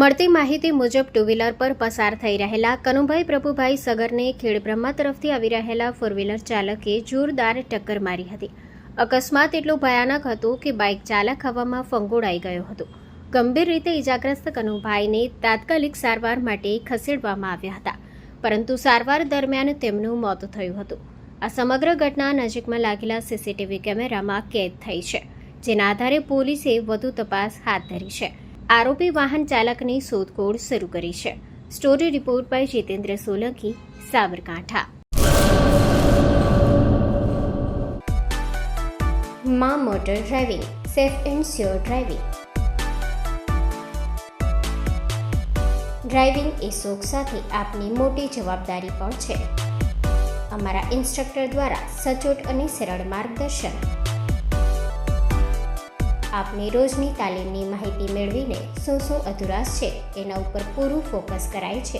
મળતી માહિતી મુજબ ટુ વ્હીલર પર પસાર થઈ રહેલા કનુભાઈ પ્રભુભાઈ સગરને ખેડબ્રહ્મા તરફથી આવી રહેલા ફોર વ્હીલર ચાલકે જોરદાર ટક્કર મારી હતી. અકસ્માત એટલો ભયાનક હતો કે બાઇક ચાલક હવામાં ફંગોળાઈ ગયો હતો. ગંભીર રીતે ઇજાગ્રસ્ત કનુભાઈને તાત્કાલિક સારવાર માટે ખસેડવામાં આવ્યા હતા, પરંતુ સારવાર દરમિયાન તેમનું મોત થયું હતું. આ સમગ્ર ઘટના નજીકમાં લાગેલા સીસીટીવી કેમેરામાં કેદ થઈ છે, જેના આધારે પોલીસે વધુ તપાસ હાથ ધરી છે. આરોપી વાહન ચાલકની શોધખોળ શરૂ કરી છે. Story report by Jitendra Solanki, Sabarkantha. માં motor driving, safe and sure driving. Driving એ શોખ સાથે આપની મોટી જવાબદારી પણ છે. અમારા ઇન્સ્ટ્રક્ટર દ્વારા સચોટ અને સરળ માર્ગદર્શન. આપની રોજની તાલીમની માહિતી મેળવીને શું અધુરાશ છે એના ઉપર પૂરું ફોકસ કરાય છે.